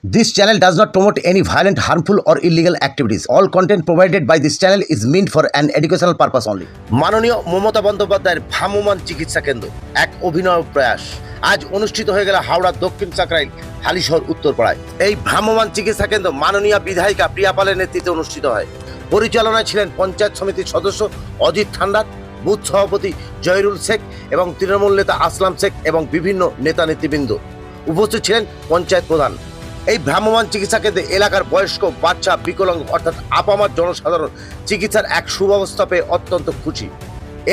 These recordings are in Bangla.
This channel does not promote any violent, harmful, or illegal activities. All content provided by this channel is meant for an educational purpose only. মাননীয় মমতা বন্দ্যোপাধ্যায়ের ভ্রাম্যমাণ চিকিৎসা কেন্দ্র এক অভিনব প্রয়াস আজ অনুষ্ঠিত হয়ে গেল হাওড়া দক্ষিণ চাকরাইল হালিশহর উত্তরপাড়ায়। এই ভ্রাম্যমাণ চিকিৎসা কেন্দ্র মাননীয় বিধায়িকা প্রিয়া পালের নেতৃত্বে অনুষ্ঠিত হয়। পরিচালনায় ছিলেন পঞ্চায়েত সমিতির সদস্য অজিত ঠান্ডার, বুথ সভাপতি জয়রুল শেখ এবং তৃণমূল নেতা আসলাম শেখ এবং বিভিন্ন নেতা নেতৃবৃন্দ। উপস্থিত ছিলেন পঞ্চায়েত প্রধান। এই ভ্রাম্যমাণ চিকিৎসা কেন্দ্রে এলাকার বয়স্ক, বাচ্চা, বিকলাঙ্গ অর্থাৎ আপামার জনসাধারণ চিকিৎসার এক সুব্যবস্থা পেয়ে অত্যন্ত খুশি।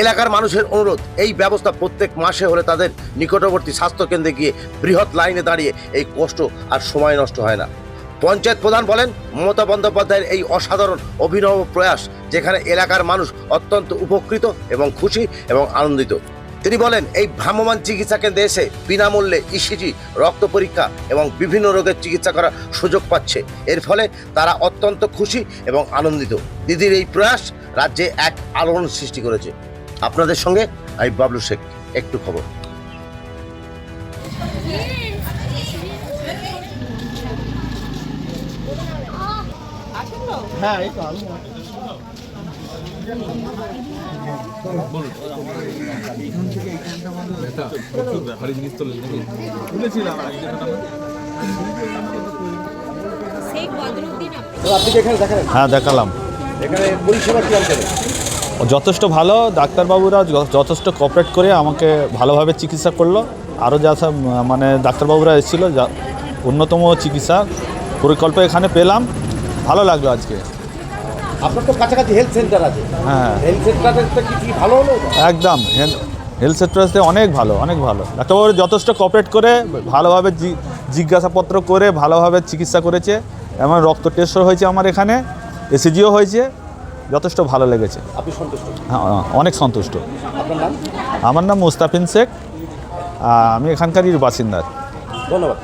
এলাকার মানুষের অনুরোধ, এই ব্যবস্থা প্রত্যেক মাসে হলে তাদের নিকটবর্তী স্বাস্থ্যকেন্দ্রে গিয়ে বৃহৎ লাইনে দাঁড়িয়ে এই কষ্ট আর সময় নষ্ট হয় না। পঞ্চায়েত প্রধান বলেন, মমতা বন্দ্যোপাধ্যায়ের এই অসাধারণ অভিনব প্রয়াস যেখানে এলাকার মানুষ অত্যন্ত উপকৃত এবং খুশি এবং আনন্দিত। তিনি বলেন, এই ভ্রাম্যমাণ চিকিৎসা কেন্দ্রে এসে বিনামূল্যে ইসিজি, রক্ত পরীক্ষা এবং বিভিন্ন রোগের চিকিৎসা করার সুযোগ পাচ্ছে। এর ফলে তারা অত্যন্ত খুশি এবং আনন্দিত। দিদির এই প্রয়াস রাজ্যে এক আলোড়ন সৃষ্টি করেছে। আপনাদের সঙ্গে আমি বাবলু শেখ, একটু খবর। হ্যাঁ, এই তো আমি হ্যাঁ দেখালাম। এখানে পরিষেবা কি আছে? যথেষ্ট ভালো, ডাক্তারবাবুরা যথেষ্ট কোঅপারেট করে আমাকে ভালোভাবে চিকিৎসা করলো। আরও যা সব মানে ডাক্তারবাবুরা এসেছিলো, যা অন্যতম চিকিৎসা পরিকল্প এখানে পেলাম। ভালো লাগলো আজকে। আপনার তো কাছাকাছি হেলথ সেন্টার আছে। হ্যাঁ, হেলথ সেন্টারটা কি ভালো হলো? একদম হেলথ সেন্টারে অনেক ভালো, অনেক ভালো। ডাক্তারবাবু যথেষ্ট কোঅপারেট করে ভালোভাবে জিজ্ঞাসাপত্র করে ভালোভাবে চিকিৎসা করেছে। এমন রক্ত টেস্টও হয়েছে আমার এখানে, এসিজিও হয়েছে। যথেষ্ট ভালো লেগেছে। আপনি সন্তুষ্ট? হ্যাঁ, অনেক সন্তুষ্ট। আপনার নাম? আমার নাম মুস্তাফিন শেখ, আমি এখানকারই বাসিন্দা। ধন্যবাদ।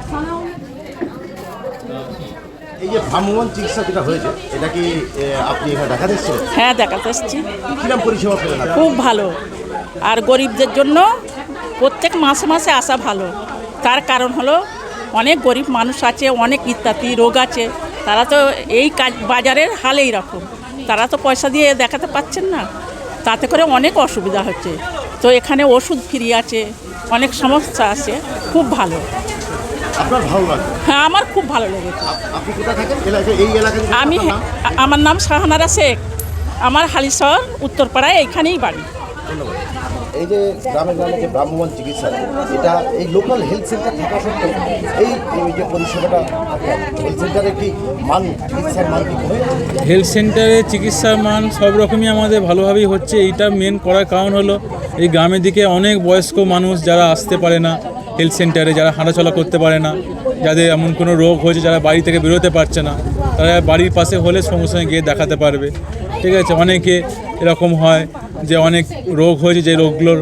এই যে ভ্রাম্যমাণ চিকিৎসা যেটা হয়েছে, এটা কি আপনি এখানে দেখাতে এসেছিলেন? হ্যাঁ, দেখাতে এসেছি। কিরকম পরিষেবা পেলেন? খুব ভালো। আর গরিবদের জন্য প্রত্যেক মাসে মাসে আসা ভালো। তার কারণ হলো অনেক গরিব মানুষ আছে, অনেক ইত্যাদি রোগ আছে। তারা তো এই কাজ বাজারের হাল এইরকম, তারা তো পয়সা দিয়ে দেখাতে পাচ্ছেন না, তাতে করে অনেক অসুবিধা হচ্ছে। তো এখানে ওষুধ ফ্রি আছে, অনেক সমস্যা আছে। খুব ভালো। আপনার ভালো লাগে? হ্যাঁ, আমার খুব ভালো লেগেছে। আপনি কোথায় থাকেন? এই এলাকায়? আমার নাম শাহানারা শেখ, আমার হালিশহর উত্তরপাড়ায় এইখানেই বাড়ি। ধন্যবাদ। এই যে গ্রামে গ্রামে যে ভ্রাম্যমাণ চিকিৎসা, এটা এই লোকাল হেলথ সেন্টার থাকা সত্ত্বেও এই যে পরিষেবাটা হেলথ সেন্টারে কি মান, চিকিৎসার মান কি কমে? হেলথ সেন্টারে চিকিৎসার মান সব রকমই আমাদের ভালোভাবেই হচ্ছে। এইটা মেন করার কারণ হলো এই গ্রামের দিকে অনেক বয়স্ক মানুষ যারা আসতে পারে না হেলথ সেন্টারে, যারা হাঁটাচলা করতে পারে না, যাদের এমন কোনো রোগ হয়েছে যারা বাড়ি থেকে বেরোতে পারছে না, তারা বাড়ির পাশে হলে সঙ্গে সঙ্গে গিয়ে দেখাতে পারবে। ঠিক আছে, অনেকে এরকম হয় যে অনেক রোগ হয়েছে, যে রোগগুলোর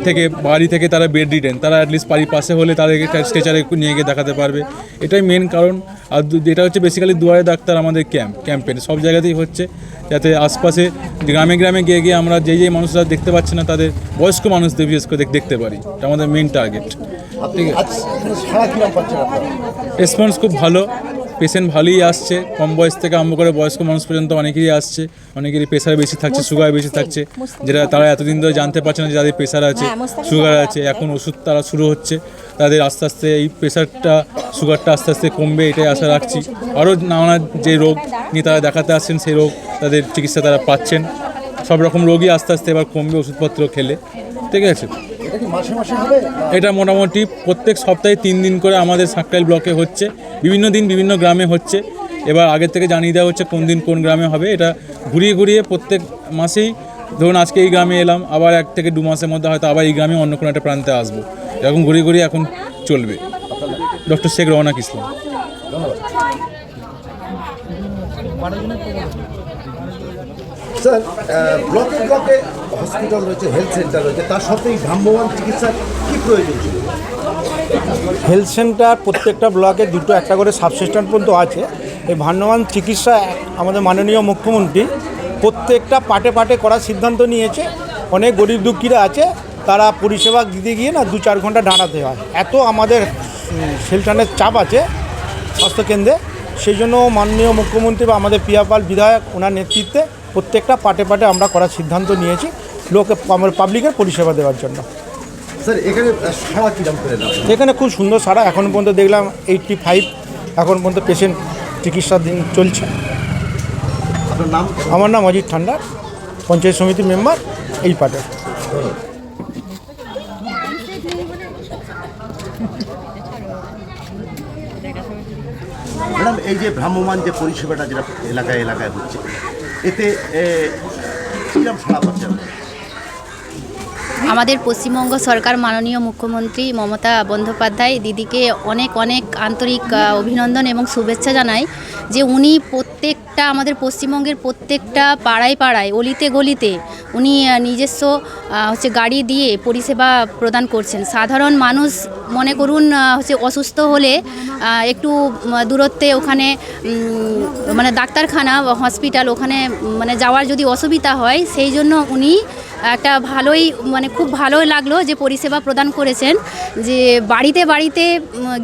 থেকে বাড়ি থেকে তারা বেড রিডেন, তারা অ্যাটলিস্ট বাড়ির পাশে হলে তাদেরকে স্ট্রেচারে নিয়ে গিয়ে দেখাতে পারবে। এটাই মেন কারণ। আর যেটা হচ্ছে বেসিক্যালি দুয়ারে ডাক্তার আমাদের ক্যাম্পেইন সব জায়গাতেই হচ্ছে, যাতে আশপাশে গ্রামে গ্রামে গিয়ে গিয়ে আমরা যেই মানুষরা দেখতে পাচ্ছি না তাদের বয়স্ক মানুষদের বিশেষ করে দেখতে পারি। এটা আমাদের মেন টার্গেট। ঠিক আছে, রেসপন্স খুব ভালো, পেশেন্ট ভালোই আসছে। কম বয়স থেকে আরম্ভ করে বয়স্ক মানুষ পর্যন্ত অনেকেরই আসছে। অনেকেরই প্রেশার বেশি থাকছে, সুগার বেশি থাকছে, যেটা তারা এতদিন ধরে জানতে পারছে না যে যাদের প্রেশার আছে, সুগার আছে। এখন ওষুধ তারা শুরু হচ্ছে, তাদের আস্তে আস্তে এই প্রেশারটা, সুগারটা আস্তে আস্তে কমবে, এটাই আশা রাখছি। আরও নানা যে রোগ নিয়ে তারা দেখাতে আসছেন, সেই রোগ তাদের চিকিৎসা তারা পাচ্ছেন। সব রকম রোগই আস্তে আস্তে এবার কমবে ওষুধপত্র খেলে। ঠিক আছে, এটা মোটামুটি প্রত্যেক সপ্তাহে 3 দিন করে আমাদের সাঁকরাইল ব্লকে হচ্ছে। বিভিন্ন দিন বিভিন্ন গ্রামে হচ্ছে। এবার আগের থেকে জানিয়ে দেওয়া হচ্ছে কোন দিন কোন গ্রামে হবে। এটা ঘুরিয়ে ঘুরিয়ে প্রত্যেক মাসেই, ধরুন আজকে এই গ্রামে এলাম, আবার 1 থেকে 2 মাসের মধ্যে হয়তো আবার এই গ্রামে অন্য কোনো একটা প্রান্তে আসবো। এরকম ঘুরিয়ে ঘুরিয়ে এখন চলবে। ডক্টর শেখ রওনাক ইসলাম। স্যার, ব্লকে ব্লকে হসপিটাল রয়েছে, হেলথ সেন্টার রয়েছে, তার সত্ত্বেও ভ্রাম্যমাণ চিকিৎসার কী প্রয়োজন ছিল? হেলথ সেন্টার প্রত্যেকটা ব্লকে 2টো 1টা করে সাবসেন্টার পর্যন্ত আছে। এই ভ্রাম্যমাণ চিকিৎসা আমাদের মাননীয় মুখ্যমন্ত্রী প্রত্যেকটা পাটে পাটে করার সিদ্ধান্ত নিয়েছে। অনেক গরিব দুঃখীরা আছে, তারা পরিষেবা দিতে গিয়ে না 2-4 ঘন্টা দাঁড়াতে হয়। এত আমাদের সেলটানের চাপ আছে, স্বাস্থ্যকেন্দ্রে। সেই জন্য মাননীয় মুখ্যমন্ত্রী বা আমাদের পিয়াপাল বিধায়ক ওনার নেতৃত্বে প্রত্যেকটা পাটে পাটে আমরা করার সিদ্ধান্ত নিয়েছি লোকে আমার পাবলিকের পরিষেবা দেওয়ার জন্য। স্যার এখানে সারা কিরম করে না এখানে খুব সুন্দর সারা, এখন পর্যন্ত দেখলাম 85 এখন পর্যন্ত পেশেন্ট চিকিৎসার দিন চলছে। আপনার নাম? আমার নাম অজিত ঠান্ডার, পঞ্চায়েত সমিতি মেম্বার এই পাটে। ম্যাডাম এই যে ভ্রাম্যমান যে পরিষেবাটা যেটা এলাকায় এলাকায় হচ্ছে, এতে কিরম সারা পাচ্ছে? আমাদের পশ্চিমবঙ্গ সরকার মাননীয় মুখ্যমন্ত্রী মমতা বন্দ্যোপাধ্যায় দিদিকে অনেক অনেক আন্তরিক অভিনন্দন এবং শুভেচ্ছা জানাই যে উনি প্রত্যেকটা আমাদের পশ্চিমবঙ্গের প্রত্যেকটা পাড়ায় পাড়ায় অলিতে গলিতে উনি নিজস্ব গাড়ি দিয়ে পরিষেবা প্রদান করছেন। সাধারণ মানুষ মনে করুন অসুস্থ হলে একটু দূরত্বে ওখানে মানে ডাক্তারখানা বা হসপিটাল ওখানে মানে যাওয়ার যদি অসুবিধা হয়, সেই জন্য উনি একটা ভালোই মানে খুব ভালোই লাগলো যে পরিষেবা প্রদান করেছেন, যে বাড়িতে বাড়িতে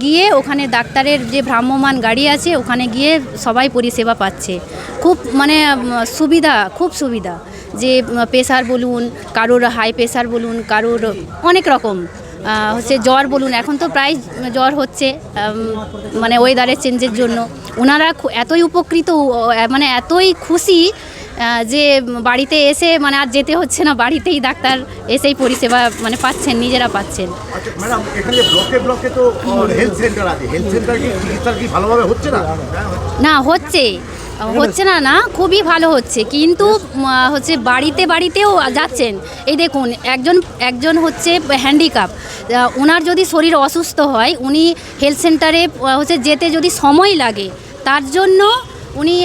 গিয়ে ওখানে ডাক্তারের যে ভ্রাম্যমান গাড়ি আছে ওখানে গিয়ে সবাই পরিষেবা পাচ্ছে। খুব মানে সুবিধা, খুব সুবিধা, যে প্রেশার বলুন, কারোর হাই প্রেশার বলুন, কারোর অনেক রকম জ্বর বলুন, এখন তো প্রায় জ্বর হচ্ছে মানে ওয়েদারের চেঞ্জের জন্য। ওনারা এতই উপকৃত মানে এতই খুশি যে বাড়িতে এসে মানে আর যেতে হচ্ছে না, বাড়িতেই ডাক্তার এসেই পরিষেবা মানে পাচ্ছেন, নিজেরা পাচ্ছেন। আচ্ছা ম্যাডাম, এখানে ব্লকে ব্লকে তো হেলথ সেন্টার আছে, হেলথ সেন্টার কি চিকিৎসা কি ভালোভাবে হচ্ছে না? না হচ্ছে না, না খুবই ভালো হচ্ছে, কিন্তু বাড়িতে বাড়িতেও যাচ্ছেন। এই দেখুন একজন হচ্ছে হ্যান্ডিক্যাপ, ওনার যদি শরীর অসুস্থ হয়, উনি হেলথ সেন্টারে যেতে যদি সময় লাগে, তার জন্য উনি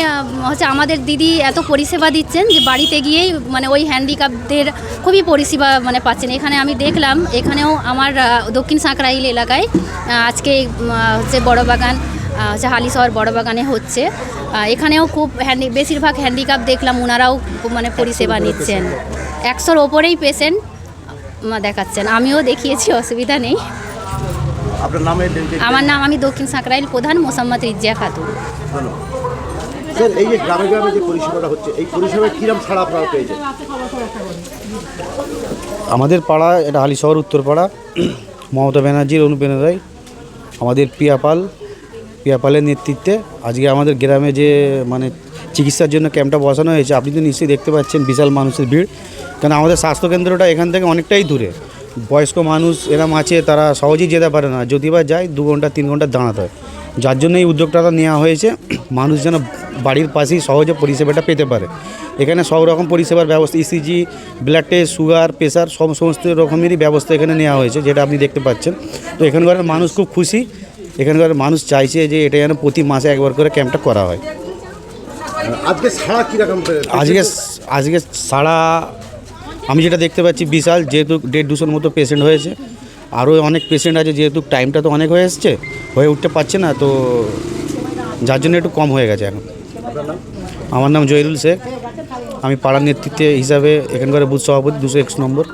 আমাদের দিদি এত পরিষেবা দিচ্ছেন যে বাড়িতে গিয়েই মানে ওই হ্যান্ডিক্যাপদের খুবই পরিষেবা মানে পাচ্ছেন। এখানে আমি দেখলাম, এখানেও আমার দক্ষিণ সাঁকরাইল এলাকায় আজকে বড়বাগান হালিশহর বড়বাগানে হচ্ছে, এখানেও খুব বেশিরভাগ হ্যান্ডিক্যাপ দেখলাম ওনারাও মানে পরিষেবা নিচ্ছেন। 100-র ওপরেই পেশেন্ট দেখাচ্ছেন, আমিও দেখিয়েছি, অসুবিধা নেই। আপনার নামে? আমার নাম, আমি দক্ষিণ সাঁকরাইল প্রধান মোসাম্মদ রিজিয়া খাতুন। স্যার এই যে গ্রামে গ্রামে যে পরিষেবাটা হচ্ছে, এই পরিষেবায় কিরম ছাড়া আপনারা পেয়েছেন? আমাদের পাড়া এটা হালিশহর উত্তরপাড়া, মমতা ব্যানার্জির অনুপ্রেরণায় আমাদের পিয়াপালের নেতৃত্বে আজকে আমাদের গ্রামে যে মানে চিকিৎসার জন্য ক্যাম্পটা বসানো হয়েছে। আপনি তো নিশ্চয়ই দেখতে পাচ্ছেন বিশাল মানুষের ভিড়, কারণ আমাদের স্বাস্থ্যকেন্দ্রটা এখান থেকে অনেকটাই দূরে। বয়স্ক মানুষ এরম আছে, তারা সহজেই যেতে পারে না, যদি বা যায় 2 ঘন্টা 3 ঘন্টা দাঁড়াতে হয়। যার জন্য এই উদ্যোগটা নেওয়া হয়েছে, মানুষ যেন বাড়ির পাশেই সহজে পরিষেবাটা পেতে পারে। এখানে সব রকম পরিষেবার ব্যবস্থা, ECG, blood test, sugar, pressure সমস্ত রকমেরই ব্যবস্থা এখানে নেওয়া হয়েছে, যেটা আপনি দেখতে পাচ্ছেন। তো এখানকার মানুষ খুব খুশি, এখানকার মানুষ চাইছে যে এটা যেন প্রতি মাসে একবার করে ক্যাম্পটা করা হয়। আজকে সারা কীরকম? আজকে সারা আমি যেটা দেখতে পাচ্ছি বিশাল, যেহেতু 150-200 মতো পেশেন্ট হয়েছে, আরও অনেক পেশেন্ট আছে, যেহেতু টাইমটা তো অনেক হয়ে উঠতে পারছে না, তো যার জন্য একটু কম হয়ে গেছে এখন। আমার নাম জহিরুল শেখ, আমি পাড়ার নেতৃত্বে হিসাবে এখানকার বুথ সভাপতি 201 নম্বর।